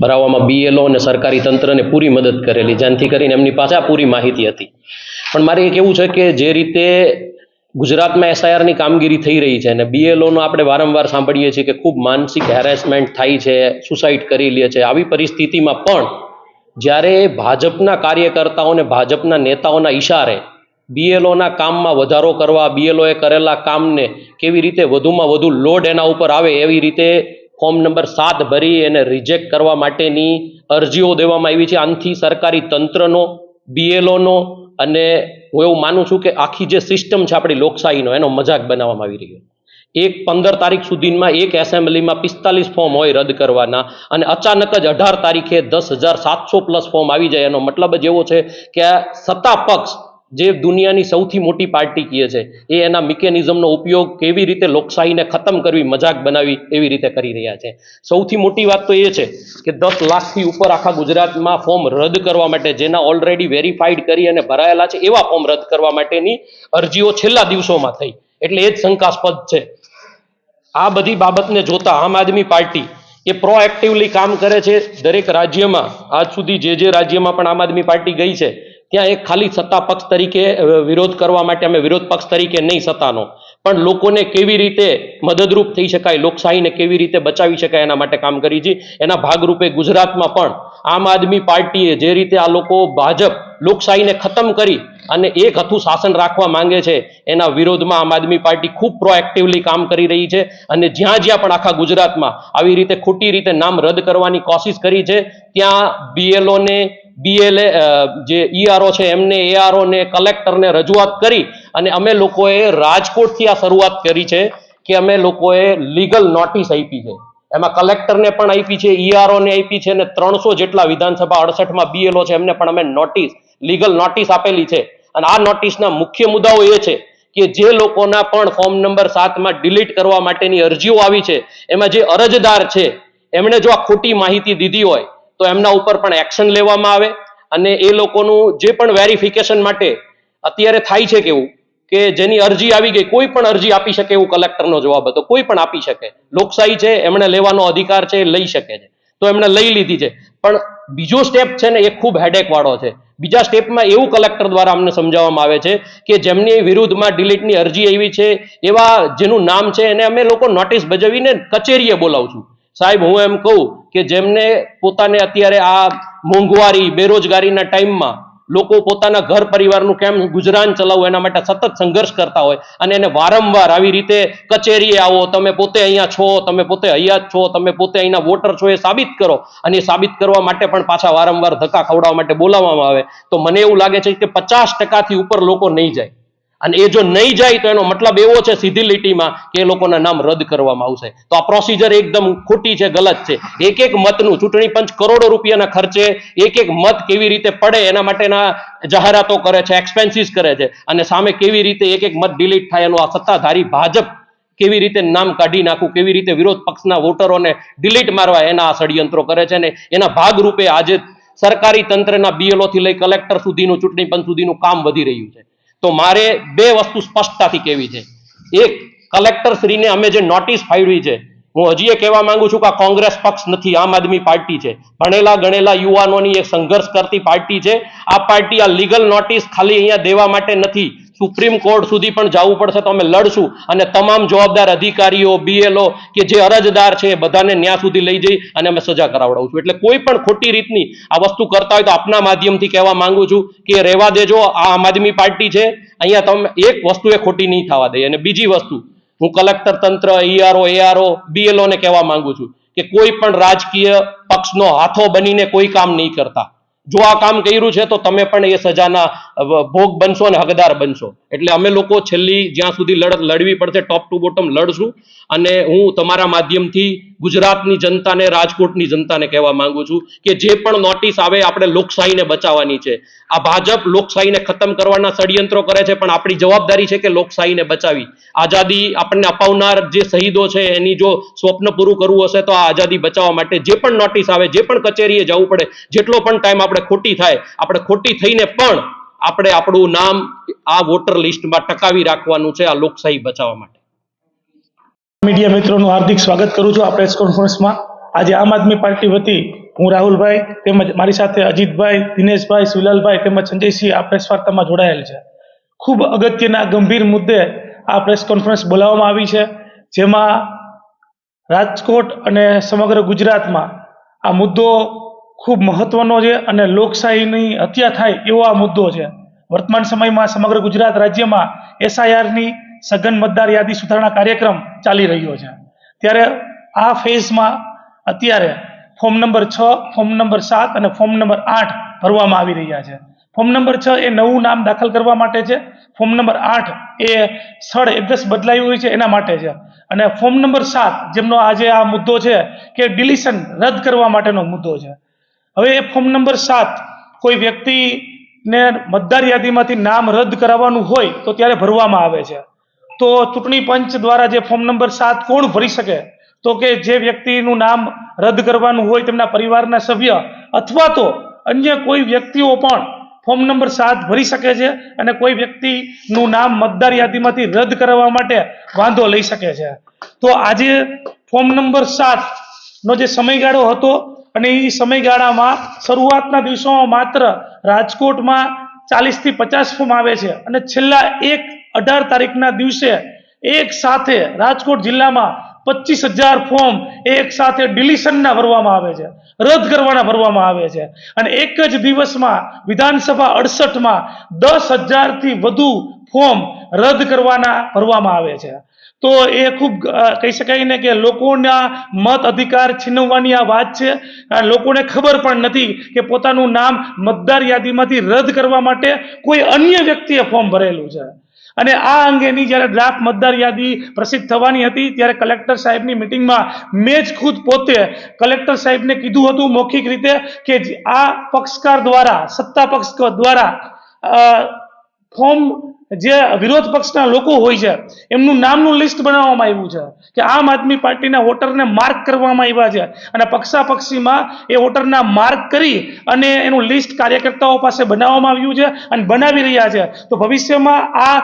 ભરાવવામાં BLO અને સરકારી તંત્રને પૂરી મદદ કરેલી, જેનાથી કરીને એમની પાસે આ પૂરી માહિતી હતી. પણ મારે એ કહેવું છે કે જે રીતે ગુજરાતમાં SIRની કામગીરી થઈ રહી છે અને BLOનો આપણે વારંવાર સાંભળીએ છીએ કે ખૂબ માનસિક હેરેસમેન્ટ થાય છે, સુસાઇડ કરી લે છે. આવી પરિસ્થિતિમાં પણ જ્યારે ભાજપના કાર્યકર્તાઓને ભાજપના નેતાઓના ઈશારે BLOના કામમાં વધારો કરવા, BLOએ કરેલા કામને કેવી રીતે વધુમાં વધુ લોડ એના ઉપર આવે એવી રીતે ફોર્મ નંબર 7 ભરી એને રિજેક્ટ કરવા માટેની અરજીઓ દેવામાં આવી છે. આનાથી સરકારી તંત્રનો, BLOનો અને હું એવું માનું છું કે આખી જે સિસ્ટમ છે આપણી લોકશાહીનો, એનો મજાક બનાવવામાં આવી રહ્યો. 15 તારીખ સુધીમાં એક એસેમ્બલીમાં 45 ફોર્મ હોય રદ કરવાના અને અચાનક જ 18 તારીખે 10,700 પ્લસ ફોર્મ આવી જાય. એનો મતલબ જ એવો છે કે આ સત્તા પક્ષ જે દુનિયાની સૌથી મોટી પાર્ટી કહે છે એ એના મિકેનિઝમનો ઉપયોગ કેવી રીતે લોકશાહીને ખતમ કરવી, મજાક બનાવી એવી રીતે કરી રહ્યા છે. સૌથી મોટી વાત તો એ છે કે 10 લાખથી ઉપર આખા ગુજરાતમાં ફોર્મ રદ કરવા માટે, જેના ઓલરેડી વેરીફાઈડ કરી અને ભરાયેલા છે એવા ફોર્મ રદ કરવા માટેની અરજીઓ છેલ્લા દિવસોમાં થઈ. એટલે એ જ શંકાસ્પદ છે. આ બધી બાબતને જોતા આમ આદમી પાર્ટી એ પ્રોએક્ટિવલી કામ કરે છે. દરેક રાજ્યમાં આજ સુધી જે રાજ્યમાં પણ આમ આદમી પાર્ટી ગઈ છે ત્યાં એક ખાલી સત્તા પક્ષ તરીકે વિરોધ કરવા માટે, અમે વિરોધ પક્ષ તરીકે નહીં સત્તાનો, પણ લોકોને કેવી રીતે મદદરૂપ થઈ શકાય, લોકશાહીને કેવી રીતે બચાવી શકાય એના માટે કામ કરી છે. એના ભાગરૂપે ગુજરાતમાં પણ આમ આદમી પાર્ટીએ જે રીતે આ લોકો ભાજપ લોકશાહીને ખતમ કરી અને એક હતું શાસન રાખવા માંગે છે એના વિરોધમાં આમ આદમી પાર્ટી ખૂબ પ્રોએક્ટિવલી કામ કરી રહી છે. અને જ્યાં જ્યાં પણ આખા ગુજરાતમાં આવી રીતે ખોટી રીતે નામ રદ કરવાની કોશિશ કરી છે ત્યાં BLOને, BLA જે ERO છે એમને, ARO ને, કલેક્ટરને રજૂઆત કરી અને અમે લોકોએ રાજકોટથી આ શરૂઆત કરી છે કે અમે લોકોએ લીગલ નોટિસ આપી છે. એમાં કલેક્ટરને પણ આપી છે, EROને આપી છે અને 300 જેટલા વિધાનસભા 68માં BLO છે એમને પણ અમે નોટિસ, લીગલ નોટિસ આપેલી છે. અને આ નોટિસના મુખ્ય મુદ્દાઓ એ છે કે જે લોકોના પણ ફોર્મ નંબર 7માં ડિલીટ કરવા માટેની અરજીઓ આવી છે એમાં જે અરજદાર છે એમણે જો આ ખોટી માહિતી દીધી હોય તો એમના ઉપર પણ એક્શન લેવામાં આવે. અને એ લોકોનું જે પણ વેરિફિકેશન માટે અત્યારે થાય છે કેવું કે જેની અરજી આવી ગઈ, કોઈ પણ અરજી આપી શકે એવું કલેક્ટરનો જવાબ હતો, કોઈ પણ આપી શકે, લોકશાહી છે, એમણે લેવાનો અધિકાર છે, લઈ શકે છે, તો એમણે લઈ લીધી છે. પણ બીજો સ્ટેપ છે ને એ ખૂબ હેડેક વાળો છે. બીજા સ્ટેપમાં એવું કલેક્ટર દ્વારા અમને સમજાવવામાં આવે છે કે જેમની વિરુદ્ધમાં ડિલીટની અરજી આવી છે એવા જેનું નામ છે એને અમે લોકો નોટિસ બજાવીને કચેરીએ બોલાવશું. સાહેબ, હું એમ કહું કે જેમને પોતાને અત્યારે આ મોંઘવારી, બેરોજગારીના ટાઈમમાં લોકો પોતાના ઘર પરિવારનું કેમ ગુજરાન ચલાવવું એના માટે સતત સંઘર્ષ કરતા હોય અને એને વારંવાર આવી રીતે કચેરીએ આવો, તમે પોતે અહીંયા છો, તમે પોતે અહીંયા જ છો, તમે પોતે અહીંના વોટર છો, એ સાબિત કરો, અને એ સાબિત કરવા માટે પણ પાછા વારંવાર ધક્કા ખવડાવવા માટે બોલાવવામાં આવે તો મને એવું લાગે છે કે 50% ઉપર લોકો નહીં જાય. અને એ જો નહીં જાય તો એનો મતલબ એવો છે સીધી લીટીમાં કે એ લોકોના નામ રદ કરવામાં આવશે. તો આ પ્રોસિજર એકદમ ખોટી છે, ગલત છે. એક મતનું ચૂંટણી પંચ કરોડો રૂપિયાના ખર્ચે એક મત કેવી રીતે પડે એના માટેના જાહેરાતો કરે છે, એક્સપેન્સીસ કરે છે, અને સામે કેવી રીતે એક મત ડિલીટ થાય એનું આ સત્તાધારી ભાજપ કેવી રીતે નામ કાઢી નાખવું, કેવી રીતે વિરોધ પક્ષના વોટરોને ડિલીટ મારવા એના આ ષડયંત્રો કરે છે. ને એના ભાગરૂપે આજે સરકારી તંત્રના BLO થી લઈ કલેક્ટર સુધીનું, ચૂંટણી પંચ સુધીનું કામ વધી રહ્યું છે. તો મારે બે વસ્તુ સ્પષ્ટતાથી કહેવી છે. એક, કલેક્ટર શ્રીને અમે જે નોટિસ ફાળવી છે, હું હજી એ કહેવા માંગુ છું કે આ કોંગ્રેસ પક્ષ નથી, આમ આદમી પાર્ટી છે. ભણેલા ગણેલા યુવાનોની એક સંઘર્ષ કરતી પાર્ટી છે. આ પાર્ટી આ લીગલ નોટિસ ખાલી અહીંયા દેવા માટે નથી, સુપ્રીમ કોર્ટ સુધી પણ જવું પડશે તો અમે લડશું અને તમામ જવાબદાર અધિકારીઓ, BLO કે જે અરજદાર છે બધાને ન્યાય સુધી લઈ જઈ અને અમે સજા કરાવડાવશું. એટલે કોઈ પણ ખોટી રીતની આ વસ્તુ કરતા હોય તો આપના માધ્યમથી કહેવા માંગુ છું કે રહેવા દેજો. આ આમ આદમી પાર્ટી છે, અહીંયા તમે એક વસ્તુ એ ખોટી નહીં થવા દે. અને બીજી વસ્તુ, હું કલેક્ટર તંત્ર, ERO, ARO, BLO ને કહેવા માંગુ છું કે કોઈ પણ રાજકીય પક્ષનો હાથો બનીને કોઈ કામ નહીં કરતા. જો આ કામ કર્યું છે તો તમે પણ એ સજાના ભોગ બનશો અને હકદાર બનશો. એટલે અમે લોકો છેલ્લી જ્યાં સુધી લડત લડવી પડશે ટોપ ટુ બોટમ લડશું. અને હું તમારા માધ્યમથી ગુજરાતની જનતાને, રાજકોટની જનતાને કહેવા માંગુ છું કે જે પણ નોટિસ આવે આપણે લોકશાહીને બચાવવાની છે. આ ભાજપ લોકશાહીને ખતમ કરવાના ષડયંત્રો કરે છે, પણ આપણી જવાબદારી છે કે લોકશાહીને બચાવી. આઝાદી આપણને અપાવનાર જે શહીદો છે એની જો સ્વપ્ન પૂરું કરવું હશે તો આ આઝાદી બચાવવા માટે જે પણ નોટિસ આવે, જે પણ કચેરીએ જવું પડે, જેટલો પણ ટાઈમ આપણે ખોટી થાય, આપણે ખોટી થઈને પણ આપણે આપણું નામ આ વોટર લિસ્ટમાં ટકાવી રાખવાનું છે, આ લોકશાહી બચાવવા માટે. મીડિયા મિત્રોનું હાર્દિક સ્વાગત કરું છું આ પ્રેસ કોન્ફરન્સમાં. આજે આમ આદમી પાર્ટી વતી હું રાહુલભાઈ તેમજ મારી સાથે અજીતભાઈ, દિનેશભાઈ, સુલાલભાઈ તેમજ સંજયસિંહ આ પ્રેસ વાર્તામાં જોડાયેલ છે. ખૂબ અગત્યના ગંભીર મુદ્દે આ પ્રેસ કોન્ફરન્સ બોલાવવામાં આવી છે, જેમાં રાજકોટ અને સમગ્ર ગુજરાતમાં આ મુદ્દો ખૂબ મહત્વનો છે અને લોકશાહીની હત્યા થાય એવો આ મુદ્દો છે. વર્તમાન સમયમાં સમગ્ર ગુજરાત રાજ્યમાં એસઆઈઆરની સઘન મતદાર યાદી સુધારણા કાર્યક્રમ ચાલી રહ્યો છે. ત્યારે આ ફેઝમાં અત્યારે ફોર્મ નંબર 6, ફોર્મ નંબર 7 અને ફોર્મ નંબર 8 ભરવામાં આવી રહ્યા છે. ફોર્મ નંબર 6 એ નવું નામ દાખલ કરવા માટે છે. ફોર્મ નંબર 8 એ સ્થળ એડ્રેસ બદલાયું હોય છે એના માટે છે. અને ફોર્મ નંબર 7 જેમનો આજે આ મુદ્દો છે કે ડિલિશન રદ કરવા માટેનો મુદ્દો છે. હવે એ ફોર્મ નંબર 7 કોઈ વ્યક્તિને મતદાર યાદીમાંથી નામ રદ કરાવવાનું હોય તો ત્યારે ભરવામાં આવે છે. તો ચૂંટણી પંચ દ્વારા જે ફોર્મ નંબર 7 કોણ ભરી શકે? તો કે જે વ્યક્તિનું નામ રદ કરવાનું હોય તેમના પરિવારના સભ્ય અથવા તો અન્ય કોઈ વ્યક્તિઓ પણ ફોર્મ નંબર 7 ભરી શકે છે અને કોઈ વ્યક્તિનું નામ મતદાર યાદીમાંથી રદ કરવા માટે વાંધો લઈ શકે છે. તો આજે ફોર્મ નંબર 7 નો જે સમયગાળો હતો અને એ સમયગાળામાં શરૂઆતના દિવસોમાં માત્ર રાજકોટમાં 40 થી 50 ફોર્મ આવે છે અને છેલ્લા 18 તારીખના દિવસે એક સાથે રાજકોટ જિલ્લામાં 25,000 ફોર્મ એક સાથે ડિલિશનના ભરવામાં આવે છે, રદ કરવાના ભરવામાં આવે છે. અને એક જ દિવસમાં વિધાનસભા 68માં 10,000 થી વધુ ફોર્મ રદ કરવાના ભરવામાં આવે છે. તો એ ખૂબ કહી શકાય ને કે લોકોના મત અધિકાર છીનવવાની આ વાત છે. લોકોને ખબર પણ નથી કે પોતાનું નામ મતદાર યાદીમાંથી રદ કરવા માટે કોઈ અન્ય વ્યક્તિએ ફોર્મ ભરેલું છે. અને આ અંગેની જ્યારે ડ્રાફ્ટ મતદાર યાદી પ્રસિદ્ધ થવાની હતી ત્યારે કલેક્ટર સાહેબની મિટિંગમાં મેં જ ખુદ પોતે કલેક્ટર સાહેબને કીધું હતું મૌખિક રીતે કે આ પક્ષકાર દ્વારા, સત્તા પક્ષ દ્વારા ફોર્મ જે વિરોધ પક્ષના લોકો હોય છે એમનું નામનું લિસ્ટ બનાવવામાં આવ્યું છે કે આમ આદમી પાર્ટીના વોટરને માર્ક કરવામાં આવ્યા છે અને પક્ષાપક્ષીમાં એ વોટરના માર્ક કરી અને એનું લિસ્ટ કાર્યકર્તાઓ પાસે બનાવવામાં આવ્યું છે અને બનાવી રહ્યા છે. તો ભવિષ્યમાં આ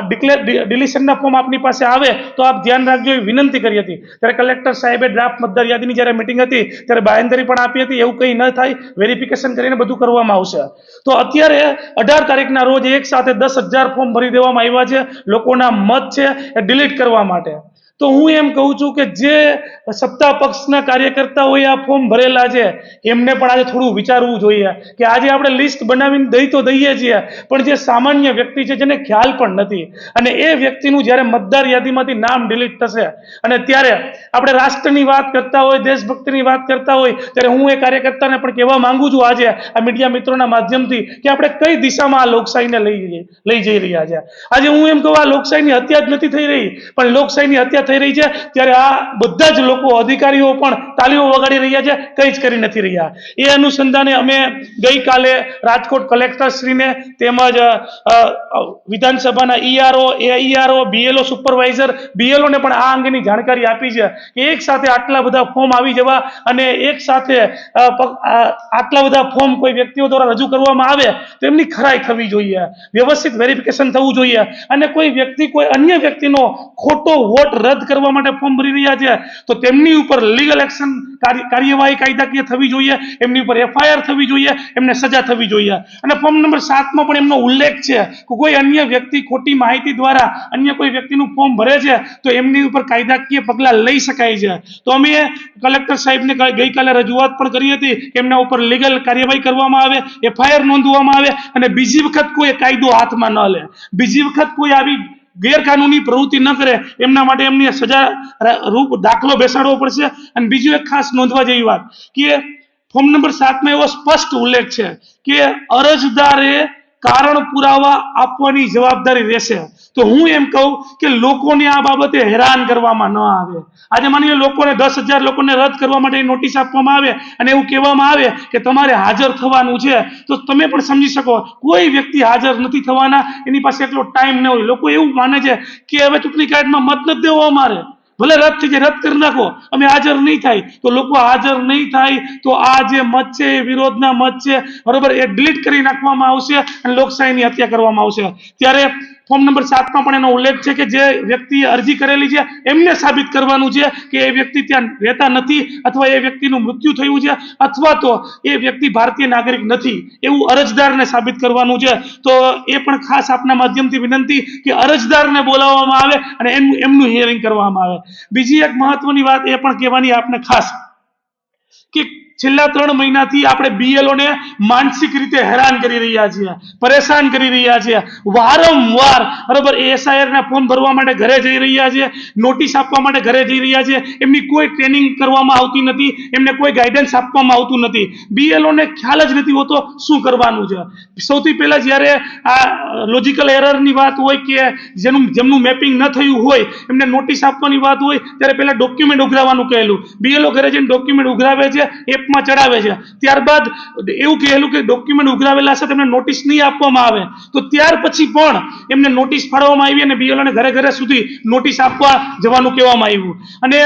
ડિલિશનના ફોર્મ આપની પાસે આવે તો આપ ધ્યાન રાખજો એવી વિનંતી કરી હતી. ત્યારે કલેક્ટર સાહેબે ડ્રાફ્ટ મતદાર યાદીની જ્યારે મિટિંગ હતી ત્યારે બાંયધરી પણ આપી હતી એવું કંઈ ન થાય, વેરિફિકેશન કરીને બધું કરવામાં આવશે. તો અત્યારે 18 તારીખના રોજ એક સાથે 10,000 ફોર્મ ભરી દેવામાં આવ્યા છે લોકોના મત છે એ ડિલીટ કરવા માટે. તો હું એમ કહું છું કે જે સત્તા પક્ષના કાર્યકર્તાઓએ આ ફોર્મ ભરેલા છે એમને પણ આજે થોડું વિચારવું જોઈએ કે આજે આપણે લિસ્ટ બનાવીને દઈ તો દઈએ છીએ પણ જે સામાન્ય વ્યક્તિ છે જેને ખ્યાલ પણ નથી અને એ વ્યક્તિનું જ્યારે મતદાર યાદીમાંથી નામ ડિલીટ થશે અને ત્યારે આપણે રાષ્ટ્રની વાત કરતા હોય, દેશભક્તિની વાત કરતા હોય ત્યારે હું એ કાર્યકર્તાને પણ કહેવા માંગુ છું આજે આ મીડિયા મિત્રોના માધ્યમથી કે આપણે કઈ દિશામાં આ લોકશાહીને લઈ જઈ રહ્યા છે. આજે હું એમ કહું આ લોકશાહીની હત્યા જ નથી થઈ રહી પણ લોકશાહીની હત્યા થઈ રહી છે ત્યારે આ બધા જ લોકો અધિકારીઓ પણ તાલીઓ વગાડી રહ્યા છે, કંઈ જ કરી નથી રહ્યા. એ અનુસંધાને અમે ગઈકાલે રાજકોટ કલેક્ટર શ્રીને તેમજ વિધાનસભાના ઈઆરઓ, એઈઆરઓ, બીએલઓ સુપરવાઇઝર, બીએલઓ ને પણ આ અંગેની જાણકારી આપી છે કે એક સાથે આટલા બધા ફોર્મ આવી જવા અને એક સાથે આટલા બધા ફોર્મ કોઈ વ્યક્તિઓ દ્વારા રજૂ કરવામાં આવે તો એમની ખરાઈ થવી જોઈએ, વ્યવસ્થિત વેરિફિકેશન થવું જોઈએ અને કોઈ વ્યક્તિ કોઈ અન્ય વ્યક્તિનો ખોટો વોટ રદ કરવા માટે ફોર્મ ભરી રહ્યા છે તો તેમની ઉપર લીગલ એક્શન, કાર્યવાહી કાયદાકીય થવી જોઈએ, એમની ઉપર એફઆઈઆર થવી જોઈએ, એમને સજા થવી જોઈએ. અને ફોર્મ નંબર 7માં પણ એમનો ઉલ્લેખ છે કે કોઈ અન્ય વ્યક્તિ ખોટી માહિતી દ્વારા અન્ય કોઈ વ્યક્તિનું ફોર્મ ભરે છે તો એમની ઉપર કાયદાકીય પગલાં લઈ શકાય છે. તો અમે કલેક્ટર સાહેબને ગઈકાલે રજૂઆત પણ કરી હતી કે એમના ઉપર લીગલ કાર્યવાહી કરવામાં આવે, એફઆઈઆર નોંધવામાં આવે અને બીજી વખત કોઈ કાયદો હાથમાં ન લે, બીજી વખત કોઈ આવી ગેરકાનૂની પ્રવૃત્તિ ન કરે એમના માટે એમની સજા રૂપ દાખલો બેસાડવો પડશે. અને બીજું એક ખાસ નોંધવા જેવી વાત કે ફોર્મ નંબર 7માં એવો સ્પષ્ટ ઉલ્લેખ છે કે અરજદારે કારણ પુરાવા આપવાની જવાબદારી રહેશે. તો હું એમ કહું કે લોકોને આ બાબતે હેરાન કરવામાં ન આવે. આજે માની લો લોકોને 10,000 લોકોને રદ કરવા માટે નોટિસ આપવામાં આવે અને એવું કહેવામાં આવે કે તમારે હાજર થવાનું છે તો તમે પણ સમજી શકો કોઈ વ્યક્તિ હાજર નથી થવાના, એની પાસે એટલો ટાઈમ ન હોય. લોકો એવું માને છે કે હવે ચૂંટણી કાર્ડમાં મત નથી દેવો અમારે, ભલે રદ થઈ જાય, રદ કરી નાખો, અમે હાજર નહીં થાય. તો લોકો હાજર નહીં થાય તો આ જે મત છે એ વિરોધના મત છે, બરોબર, એ ડિલીટ કરી નાખવામાં આવશે અને લોકશાહીની હત્યા કરવામાં આવશે. ત્યારે ફોર્મ નંબર 7 પણ એનો ઉલ્લેખ છે કે જે વ્યક્તિએ અરજી કરેલી છે એમને સાબિત કરવાનું છે કે એ વ્યક્તિ ત્યાં રહેતા નથી અથવા એ વ્યક્તિનું મૃત્યુ થયું છે અથવા તો એ વ્યક્તિ ભારતીય નાગરિક નથી એવું અરજદારને સાબિત કરવાનું છે. તો એ પણ ખાસ આપના માધ્યમથી વિનંતી કે અરજદારને બોલાવવામાં આવે અને એમનું હિયરિંગ કરવામાં આવે. બીજી એક મહત્વની વાત એ પણ કહેવાની આપને ખાસ કે છેલ્લા 3 મહિનાથી આપણે BLO ને માનસિક રીતે હેરાન કરી રહ્યા છીએ, પરેશાન કરી રહ્યા છીએ. વારંવાર બરોબર SIR ના ફોર્મ ભરવા માટે ઘરે જઈ રહ્યા છે, નોટિસ આપવા માટે ઘરે જઈ રહ્યા છે. એમની કોઈ ટ્રેનિંગ કરવામાં આવતી નથી, એમને કોઈ ગાઈડન્સ આપવામાં આવતું નથી. BLO ને ખ્યાલ જ નથી હોતો શું કરવાનું છે. સૌથી પહેલા જ્યારે આ લોજિકલ એરરની વાત હોય કે જેમનું મેપિંગ ન થયું હોય એમને નોટિસ આપવાની વાત હોય ત્યારે પહેલા ડોક્યુમેન્ટ ઉઘરાવવાનું કહેલું. BLO ઘરે જઈને ડોક્યુમેન્ટ ઉઘરાવે છે, એપમાં ચડાવે છે. ત્યારબાદ એવું કહેલું કે ડોક્યુમેન્ટ ઉઘરાવેલા છે તેમને નોટિસ નહીં આપવામાં આવે. તો ત્યાર પછી પણ એમને નોટિસ ફાળવવામાં આવી અને BLO ને ઘરે ઘરે સુધી નોટિસ આપવા જવાનું કહેવામાં આવ્યું. અને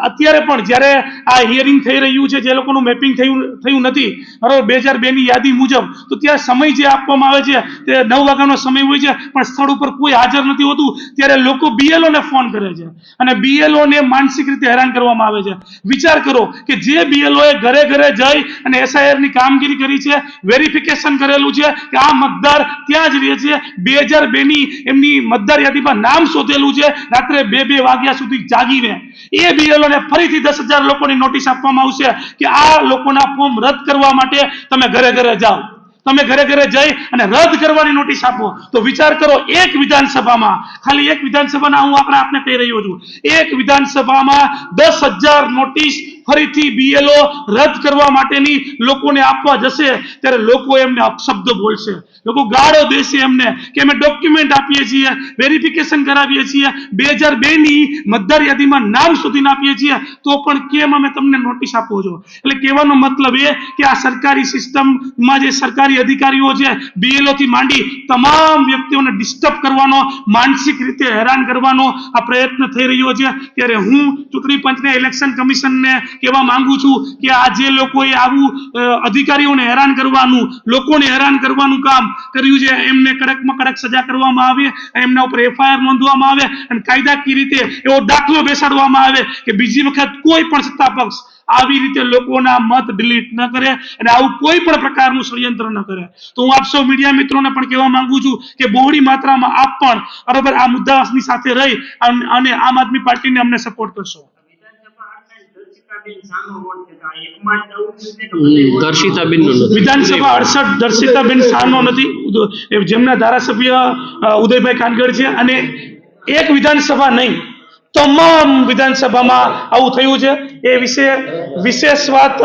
અત્યારે પણ જ્યારે આ હિયરિંગ થઈ રહ્યું છે, જે લોકોનું મેપિંગ થયું નથી બરાબર 2002 ની યાદી મુજબ, તો ત્યાં સમય જે આપવામાં આવે છે તે 9 વાગ્યાનો સમય હોય છે પણ સ્થળ ઉપર કોઈ હાજર નથી હોતું. ત્યારે લોકો BLO ને ફોન કરે છે અને BLO ને માનસિક રીતે હેરાન કરવામાં આવે છે. વિચાર કરો કે જે BLO એ ઘરે ઘરે જઈ અને SIR ની કામગીરી કરી છે, વેરિફિકેશન કરેલું છે કે આ મતદાર ત્યાં જ રહે છે, 2002 ની એમની મતદાર યાદીમાં નામ શોધેલું છે, રાત્રે 2 વાગ્યા સુધી જાગીને એ BLO ને ફરીથી 10,000 લોકોની નોટિસ આપવામાં આવશે કે આ લોકોના ફોર્મ રદ કરવા માટે તમે ઘરે ઘરે જાઓ. તમે ઘરે ઘરે જઈ અને રદ કરવાની નોટિસ આપો. તો વિચાર કરો, એક વિધાનસભામાં, ખાલી એક વિધાનસભાના હું આપને કહી રહ્યો છું, એક વિધાનસભામાં 10,000 નોટિસ ફરીથી BLO રદ કરવા માટેની લોકોને આપવા જશે ત્યારે લોકો એમને અપશબ્દો બોલશે, લોકો ગાળો દેશે એમને કે અમે ડોક્યુમેન્ટ આપીએ છીએ, વેરિફિકેશન કરાવીએ છીએ, 2002 ની મતદાર યાદીમાં નામ શોધીને આપીએ છીએ, તો પણ કેમ અમે તમને નોટિસ આપો છો. એટલે કહેવાનો મતલબ એ કે આ સરકારી સિસ્ટમમાં જે સરકારી અધિકારીઓ છે, BLO થી માંડી તમામ વ્યક્તિઓને ડિસ્ટર્બ કરવાનો, માનસિક રીતે હેરાન કરવાનો આ પ્રયત્ન થઈ રહ્યો છે. ત્યારે હું ચૂંટણી પંચને, ઇલેક્શન કમિશનને કહેવા માંગુ છું કે આ જે લોકોએ આવું અધિકારીઓને હેરાન કરવાનું, લોકોને હેરાન કરવાનું કામ કર્યું છે એમને કડકમાં કડક સજા કરવામાં આવે, એમના ઉપર FIR નોંધવામાં આવે અને કાયદાકીય રીતે એવો દાખલો બેસાડવામાં આવે કે બીજી વખત કોઈ પણ સત્તા પક્ષ આવી રીતે લોકોના મત ડિલીટ ન કરે અને આવું કોઈ પણ પ્રકારનું ષડયંત્ર ન કરે. તો હું આપ સૌ મીડિયા મિત્રોને પણ કહેવા માંગુ છું કે બહોળી માત્રામાં આપ પણ બરાબર આ મુદ્દાની સાથે રહી અને આમ આદમી પાર્ટીને અમને સપોર્ટ કરશો. વિધાનસભા 68 દર્શિતાબેન શાહનો નથી, જેમના ધારાસભ્ય ઉદયભાઈ કાનગડ છે. અને એક વિધાનસભા નહીં, તમામ વિધાનસભામાં આવું થયું છે. એ વિશે વિશેષ વાત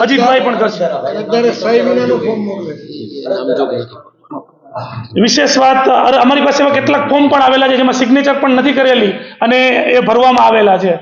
અજીતભાઈ પણ કરશે. વિશેષ વાત, અમારી પાસે એવા કેટલાક ફોર્મ પણ આવેલા છે જેમાં સિગ્નેચર પણ નથી કરેલી અને એ ભરવામાં આવેલા છે.